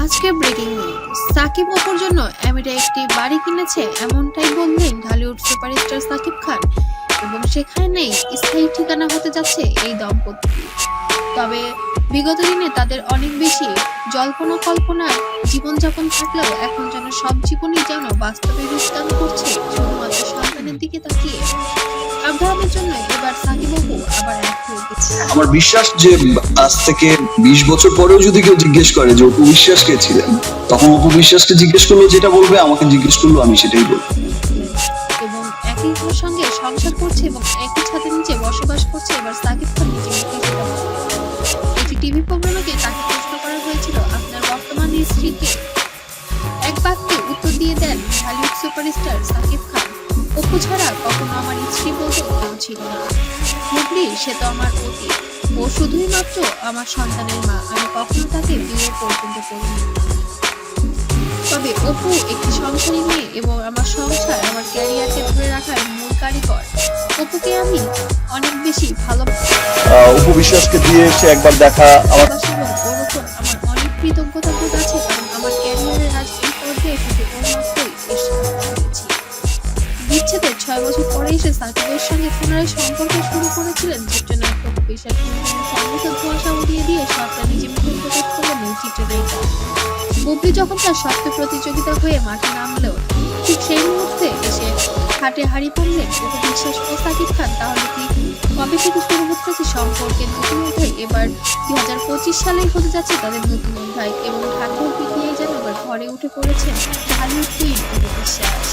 আজকে breaking news, Shakib অপুর জন্য আমিরা একটি বাড়ি কিনেছে, এমনটাই বললেন ঢালিউড সুপারস্টার সাকিব খান এবং সেখানেই স্থায়ী ঠিকানা হতে যাচ্ছে এই দম্পতি। তবে বিগত দিনে তাদের অনেক বেশি জল্পনা কল্পনার জীবনযাপন থাকলেও এখন যেন সব জীবনই যেন বাস্তবে রূপদান করছে শুধুমাত্র সন্তানের দিকে তাকিয়ে। আব্রাহামের জন্য এবার সাকিব অপু আবার এক হয়ে গেছে। আমার বিশ্বাস যে আজ থেকে 20 বছর পরেও যদি কেউ জিজ্ঞেস করে যে অপু বিশ্বাস কে ছিলেন, তখন অপু বিশ্বাসকে জিজ্ঞেস করলো যেটা বলবে, আমাকে জিজ্ঞেস করলো আমি সেটাই বলবো। এবং একই সঙ্গে সংসার করছে এবং একই ছাদের নিচে বসবাস করছে এবার সাকিব খান নিজে মুখে সেটা বলেন। একটি টিভি প্রোগ্রামে তাকে প্রশ্ন করা হয়েছিল আপনার বর্তমান স্ত্রীকে, এক বাক্যে উত্তর দিয়ে দেন ঢালিউড সুপারস্টার সাকিব খান, অপু ছাড়া কখনো আমার স্ত্রী বলতে কেউ ছিল না। বুবলি সে তো আমার অতীত, ও শুধুই মাত্র আমার সন্তানের মা, আমি কখনো তাকে বিয়ে পর্যন্ত করিনি। তবে অপু একটি সংসারী মেয়ে এবং আমার সংসার আমার ক্যারিয়ারকে ধরে রাখার মূল কারিগর। অপুকে আমি অনেক বেশি ভালোবাসি অপু বিশ্বাসকে দিয়ে সে একবার দেখা আমার এবং ওর ওপর আমার অনেক কৃতজ্ঞতা বোধ আছে, কারণ আমার ক্যারিয়ারের আজ এই পর্যায়ে শুধু ওর মাত্রই এসে পেরেছি। বিচ্ছেদের 6 বছর পরে এসে সাকিবের সঙ্গে পুনরায় সম্পর্ক শুরু করেছিলেন চিত্রনায়ক অপু বিশ্বাস। সমস্ত ধোঁয়াশা উড়িয়ে দিয়ে সবটা নিজে মুখে প্রকাশ করলেন এই চিত্রনায়িকা। বুবলি যখন তার শক্ত প্রতিযোগিতা হয়ে মাঠে নামলেও ঠিক সেই মুহূর্তে এসে হাটে হারিয়ে পড়লেন অপু বিশ্বাস ও সাকিব খান। তাহলে কি কবে থেকে শুরু হচ্ছে সম্পর্কের নতুন অধ্যায়? এবার 2025 সালেই হতে যাচ্ছে তাদের নতুন অধ্যায় এবং ঢাকার পিটিয়ে যেন এবার ঘরে উঠে পড়েছেন ঢালিউড কুইন অপু বিশ্বাস।